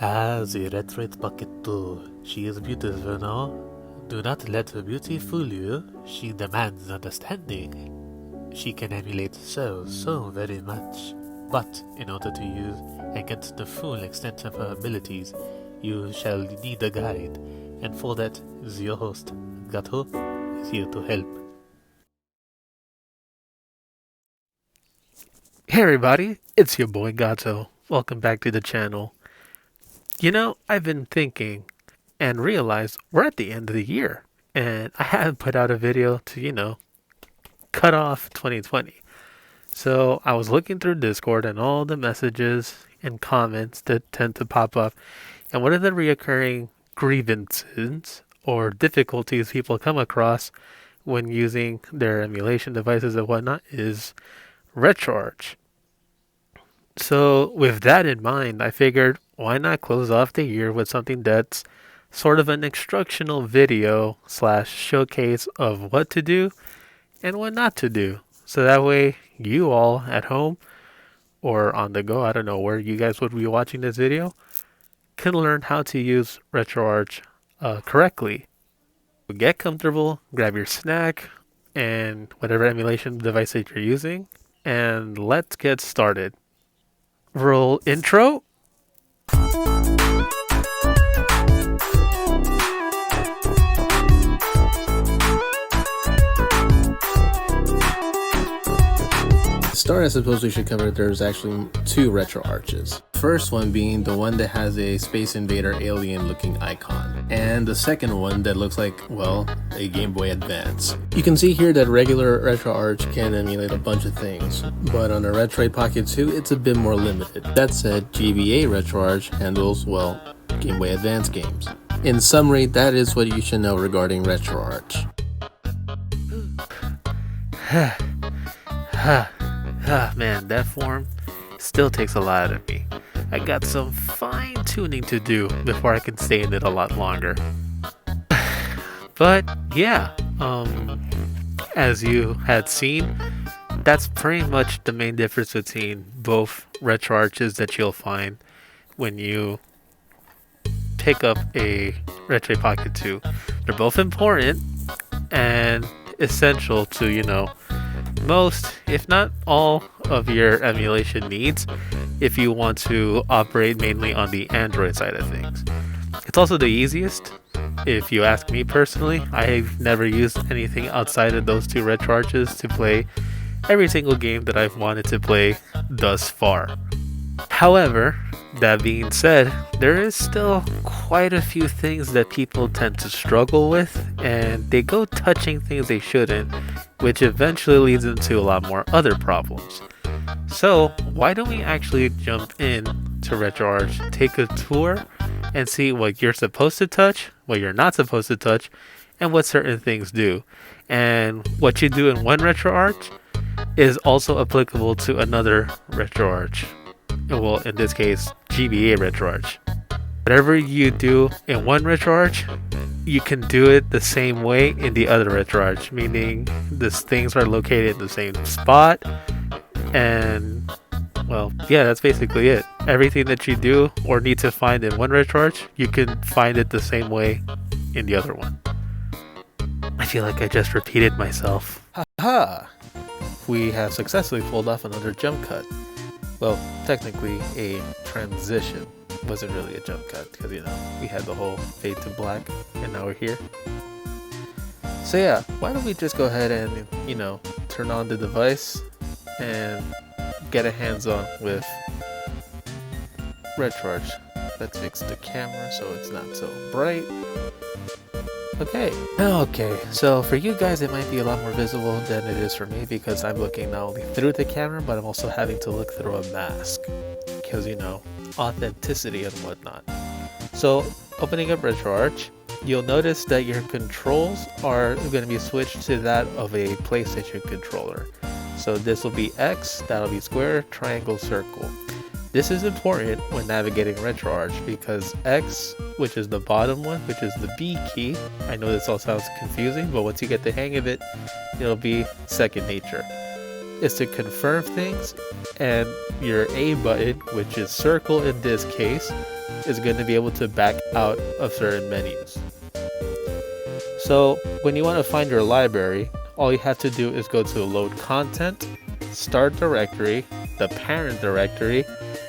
Ah, the Retroid Pocket too. She is beautiful, no? Do not let her beauty fool you. She demands understanding. She can emulate so very much. But in order to use and get the full extent of her abilities, you shall need a guide. And for that, your host, Gato, is here to help. Hey everybody, it's your boy Gato. Welcome back to the channel. I've been thinking and realized we're at the end of the year, and I haven't put out a video to, cut off 2020. So I was looking through Discord and all the messages and comments that tend to pop up, and one of the reoccurring grievances or difficulties people come across when using their emulation devices and whatnot is Retroarch. So, with that in mind, I figured why not close off the year with something that's sort of an instructional video slash showcase of what to do and what not to do. So that way, you all at home or on the go, I don't know where you guys would be watching this video, can learn how to use RetroArch correctly. Get comfortable, grab your snack, and whatever emulation device that you're using, and let's get started. Roll intro. To start, I suppose we should cover there's actually two retro arches. First one being the one that has a Space Invader alien looking icon, and the second one that looks like, well, a Game Boy Advance. You can see here that regular RetroArch can emulate a bunch of things, but on the Retroid Pocket 2 it's a bit more limited. That said, GBA RetroArch handles, well, Game Boy Advance games. In summary, that is what you should know regarding RetroArch. Man, that form still takes a lot out of me. I got some fine tuning to do before I can stay in it a lot longer. But yeah, as you had seen, that's pretty much the main difference between both RetroArches that you'll find when you pick up a Retroid Pocket 2. They're both important and essential to, most, if not all, of your emulation needs if you want to operate mainly on the Android side of things. It's also the easiest, if you ask me personally. I've never used anything outside of those two RetroArches to play every single game that I've wanted to play thus far. However, that being said, there is still quite a few things that people tend to struggle with, and they go touching things they shouldn't, which eventually leads into a lot more other problems. So, why don't we actually jump in to RetroArch, take a tour, and see what you're supposed to touch, what you're not supposed to touch, and what certain things do. And what you do in one RetroArch is also applicable to another RetroArch. Well, in this case, GBA RetroArch. Whatever you do in one RetroArch, you can do it the same way in the other RetroArch, meaning these things are located in the same spot, and well, yeah, that's basically it. Everything that you do or need to find in one RetroArch, you can find it the same way in the other one. I feel like I just repeated myself. Haha! We have successfully pulled off another jump cut. Well, technically a transition. Wasn't really a jump cut because, we had the whole fade to black and now we're here. So yeah, why don't we just go ahead and, turn on the device and get a hands-on with RetroArch. Let's fix the camera so it's not so bright. Okay, so for you guys it might be a lot more visible than it is for me because I'm looking not only through the camera but I'm also having to look through a mask because, authenticity and whatnot. So opening up RetroArch, you'll notice that your controls are going to be switched to that of a PlayStation controller. So this will be X, that'll be square, triangle, circle. This is important when navigating RetroArch because X, which is the bottom one, which is the B key, I know this all sounds confusing, but once you get the hang of it, it'll be second nature. Is to confirm things, and your A button, which is circle in this case, is going to be able to back out of certain menus. So when you want to find your library, all you have to do is go to load content, start directory, the parent directory,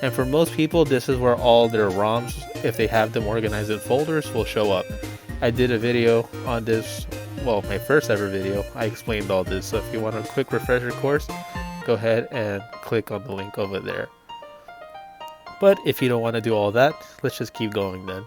and for most people this is where all their ROMs, if they have them organized in folders, will show up. I did a video on this, well, my first ever video. I explained all this, so if you want a quick refresher course, go ahead and click on the link over there. But if you don't want to do all that, let's just keep going then.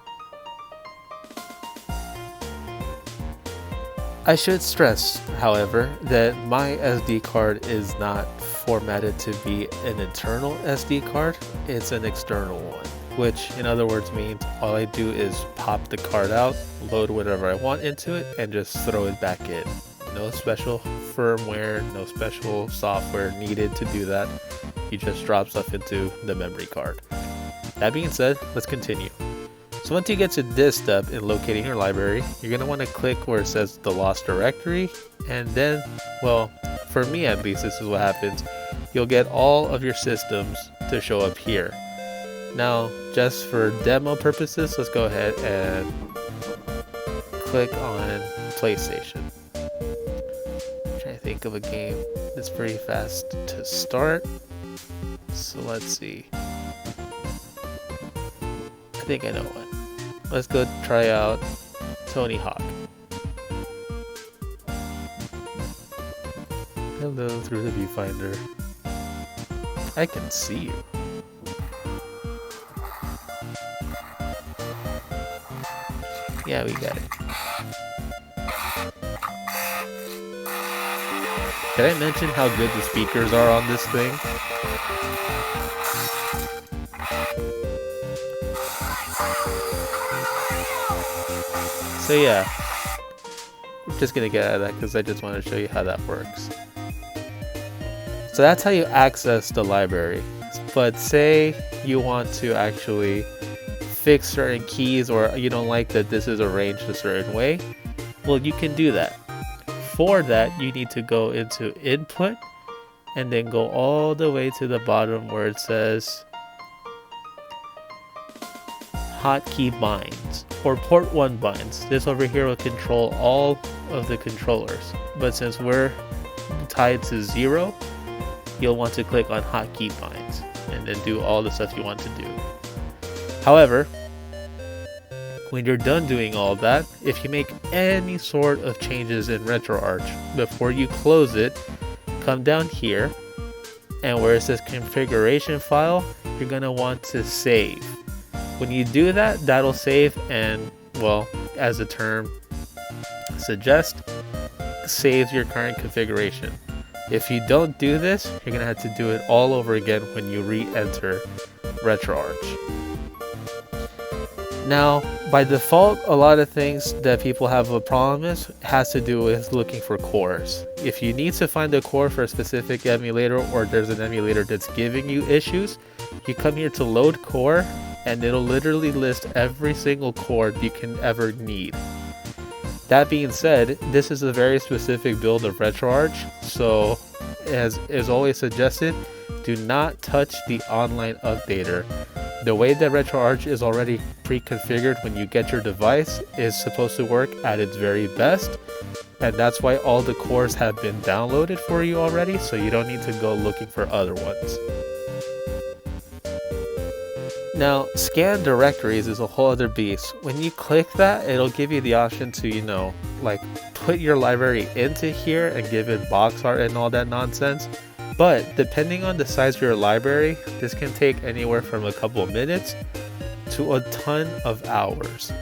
I should stress, however, that my SD card is not formatted to be an internal SD card, it's an external one, which in other words means all I do is pop the card out, load whatever I want into it, and just throw it back in. No special firmware, no special software needed to do that. You just drop stuff into the memory card. That being said, let's continue. So once you get to this step in locating your library, you're going to want to click where it says the lost directory, and then, well, for me at least, this is what happens. You'll get all of your systems to show up here. Now, just for demo purposes, let's go ahead and click on PlayStation. I'm trying to think of a game that's pretty fast to start. So let's see. I think I know one. Let's go try out Tony Hawk. Hello through the viewfinder. I can see you. Yeah, we got it. Did I mention how good the speakers are on this thing? So yeah, I'm just gonna get out of that because I just want to show you how that works. So that's how you access the library. But say you want to actually fix certain keys, or you don't like that this is arranged a certain way, well, you can do that. For that, you need to go into input and then go all the way to the bottom where it says hotkey binds or port 1 binds. This over here will control all of the controllers, but since we're tied to 0, you'll want to click on hotkey binds and then do all the stuff you want to do. However, when you're done doing all that, if you make any sort of changes in Retroarch, before you close it, come down here, and where it says configuration file, you're going to want to save. When you do that, that'll save and, well, as the term suggests, saves your current configuration. If you don't do this, you're going to have to do it all over again when you re-enter Retroarch. Now, by default, a lot of things that people have a problem with has to do with looking for cores. If you need to find a core for a specific emulator, or there's an emulator that's giving you issues, you come here to load core, and it'll literally list every single core you can ever need. That being said, this is a very specific build of Retroarch, so as is always suggested, do not touch the online updater. The way that Retroarch is already pre-configured when you get your device is supposed to work at its very best, and that's why all the cores have been downloaded for you already, so you don't need to go looking for other ones. Now, scan directories is a whole other beast. When you click that, it'll give you the option to, like put your library into here and give it box art and all that nonsense. But depending on the size of your library, this can take anywhere from a couple of minutes to a ton of hours.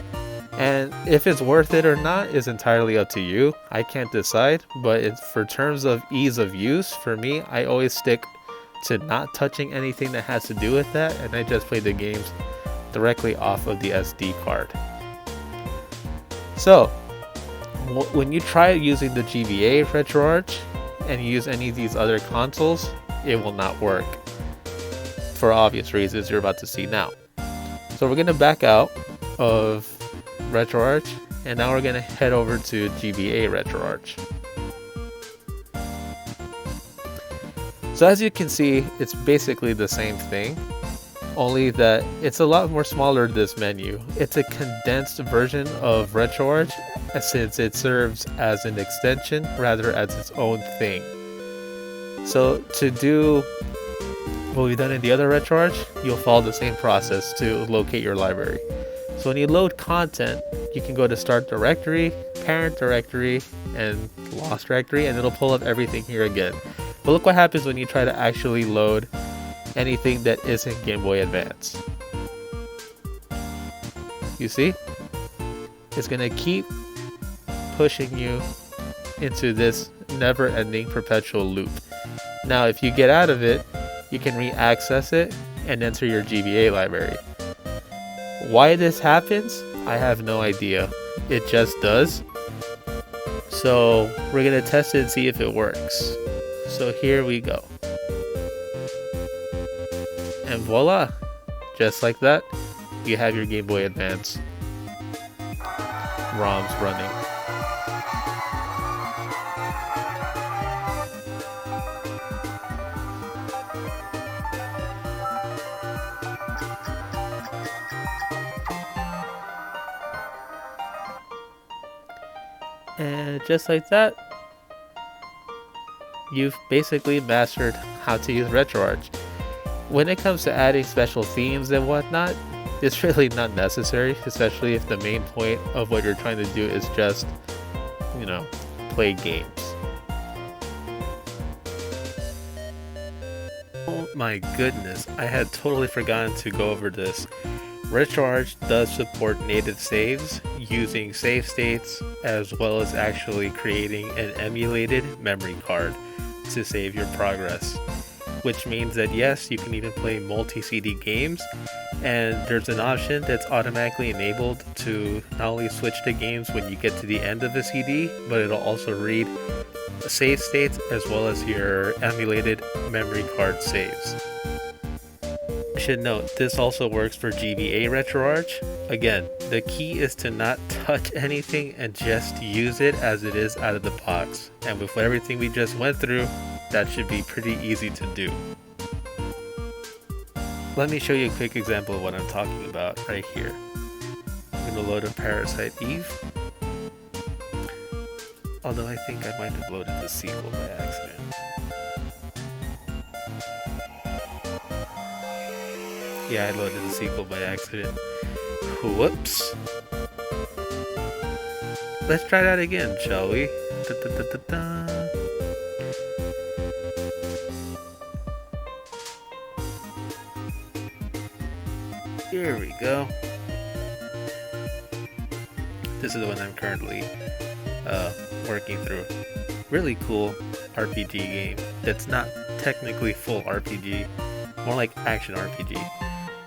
And if it's worth it or not is entirely up to you. I can't decide, but for terms of ease of use, for me, I always stick to not touching anything that has to do with that, and I just play the games directly off of the SD card. So, when you try using the GBA Retroarch, and use any of these other consoles, it will not work for obvious reasons you're about to see now. So we're going to back out of Retroarch, and now we're going to head over to GBA Retroarch. So as you can see, it's basically the same thing. only that it's a lot more smaller, this menu. It's a condensed version of Retroarch, since it serves as an extension rather as its own thing. So to do what we've done in the other Retroarch, you'll follow the same process to locate your library. So when you load content, you can go to Start Directory, Parent Directory, and Lost Directory, and it'll pull up everything here again. But look what happens when you try to actually load anything that isn't Game Boy Advance. You see? It's gonna keep pushing you into this never-ending perpetual loop. Now, if you get out of it, you can re-access it and enter your GBA library. Why this happens, I have no idea. It just does. So we're gonna test it and see if it works. So here we go. And voila! Just like that, you have your Game Boy Advance ROMs running. And just like that, you've basically mastered how to use Retroarch. When it comes to adding special themes and whatnot, it's really not necessary, especially if the main point of what you're trying to do is just, play games. Oh my goodness, I had totally forgotten to go over this. Retroarch does support native saves using save states, as well as actually creating an emulated memory card to save your progress. Which means that yes, you can even play multi-CD games, and there's an option that's automatically enabled to not only switch to games when you get to the end of the CD, but it'll also read save states as well as your emulated memory card saves. I should note, this also works for GBA Retroarch. Again, the key is to not touch anything and just use it as it is out of the box. And with everything we just went through, that should be pretty easy to do. Let me show you a quick example of what I'm talking about right here. I'm going to load a Parasite Eve. Although I think I might have loaded the sequel by accident. Yeah, I loaded the sequel by accident. Whoops. Let's try that again, shall we? Here we go. This is the one I'm currently working through. Really cool RPG game that's not technically full RPG, more like action RPG.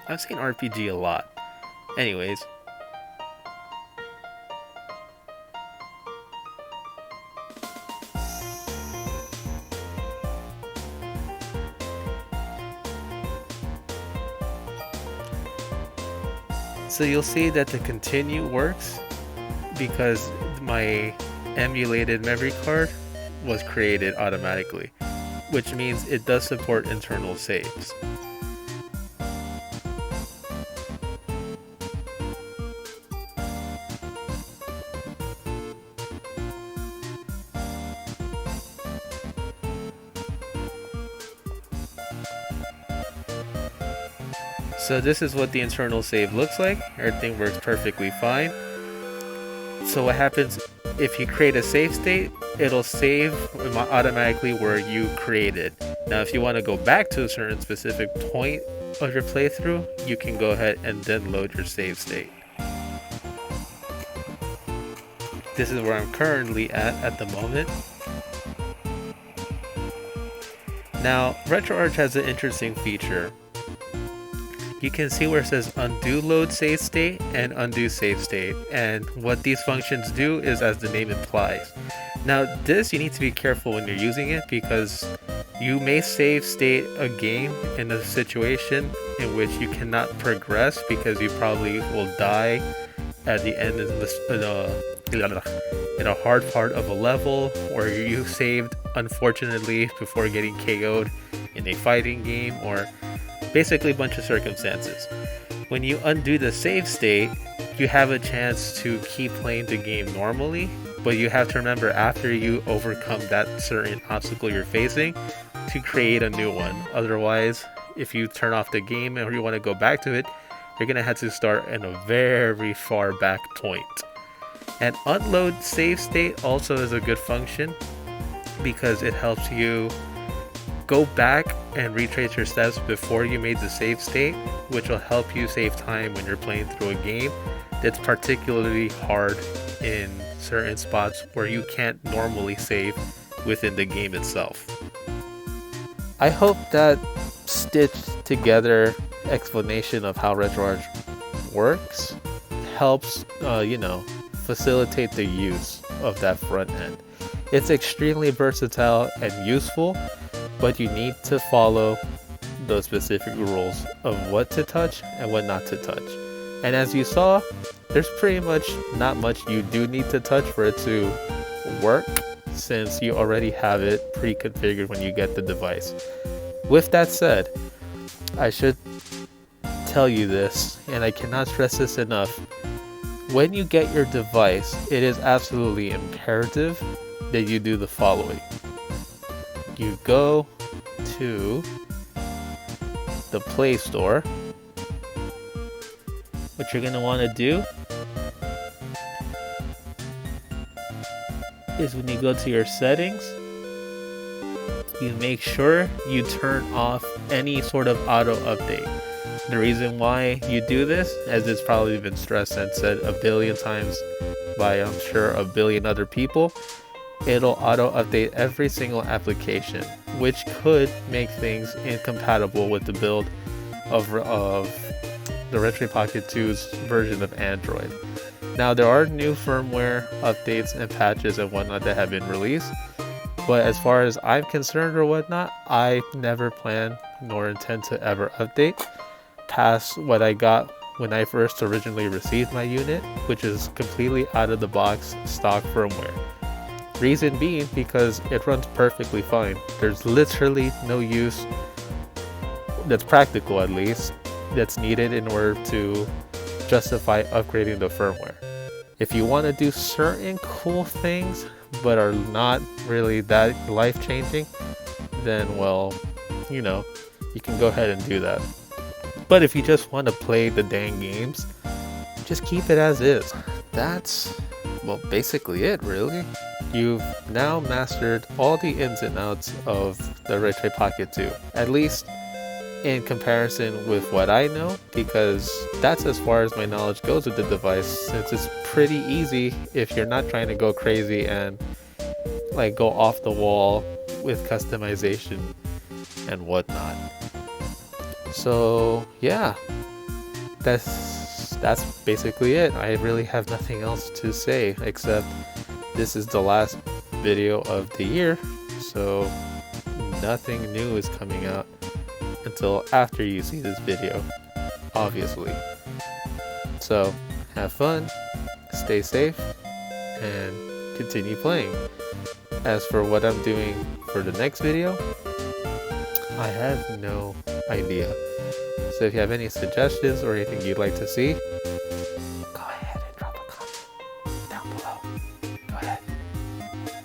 I've seen RPG a lot. Anyways. So you'll see that the continue works because my emulated memory card was created automatically, which means it does support internal saves. So this is what the internal save looks like. Everything works perfectly fine. So what happens if you create a save state, it'll save automatically where you created. Now if you want to go back to a certain specific point of your playthrough, you can go ahead and then load your save state. This is where I'm currently at the moment. Now Retroarch has an interesting feature. You can see where it says undo load save state and undo save state, and what these functions do is as the name implies. Now this you need to be careful when you're using it, because you may save state a game in a situation in which you cannot progress because you probably will die at the end of in a hard part of a level, or you saved unfortunately before getting KO'd in a fighting game, or basically a bunch of circumstances. When you undo the save state, you have a chance to keep playing the game normally, but you have to remember after you overcome that certain obstacle you're facing to create a new one. Otherwise, if you turn off the game or you want to go back to it, you're going to have to start in a very far back point. And unload save state also is a good function because it helps you go back and retrace your steps before you made the save state, which will help you save time when you're playing through a game that's particularly hard in certain spots where you can't normally save within the game itself. I hope that stitched together explanation of how Retroarch works helps, facilitate the use of that front end. It's extremely versatile and useful, but you need to follow those specific rules of what to touch and what not to touch. And as you saw, there's pretty much not much you do need to touch for it to work, since you already have it pre-configured when you get the device. With that said, I should tell you this, and I cannot stress this enough. When you get your device, it is absolutely imperative that you do the following. You go to the Play Store. What you're going to want to do is when you go to your settings, you make sure you turn off any sort of auto update. The reason why you do this, as it's probably been stressed and said a billion times by, I'm sure, a billion other people, it'll auto update every single application, which could make things incompatible with the build of the Retroid Pocket 2's version of Android. Now, there are new firmware updates and patches and whatnot that have been released, but as far as I'm concerned or whatnot, I never plan nor intend to ever update past what I got when I first originally received my unit, which is completely out of the box stock firmware. Reason being because it runs perfectly fine. There's literally no use that's practical, at least, that's needed in order to justify upgrading the firmware. If you want to do certain cool things but are not really that life-changing, then well, you can go ahead and do that. But if you just want to play the dang games, just keep it as is. That's, well, basically it, really. You've now mastered all the ins and outs of the Retroid Pocket 2, at least in comparison with what I know, because that's as far as my knowledge goes with the device, since it's pretty easy if you're not trying to go crazy and like go off the wall with customization and whatnot. So yeah, that's basically it. I really have nothing else to say except this is the last video of the year, so nothing new is coming out until after you see this video, obviously. So have fun, stay safe, and continue playing. As for what I'm doing for the next video, I have no idea. So if you have any suggestions or anything you'd like to see, go ahead and drop a comment down below. Go ahead.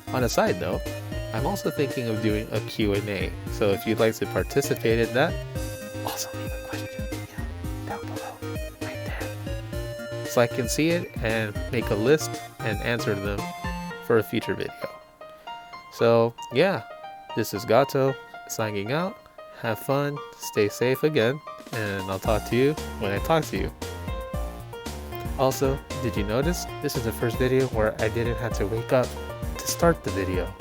On a side note, I'm also thinking of doing a Q&A. So if you'd like to participate in that, also leave a question down below, right there, so I can see it and make a list and answer them for a future video. So yeah, this is Gato signing out. Have fun, stay safe again, and I'll talk to you when I talk to you. Also, did you notice this is the first video where I didn't have to wake up to start the video?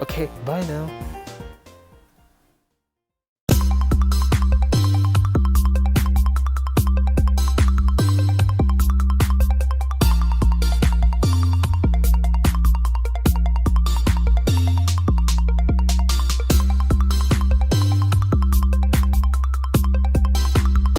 Okay, bye now.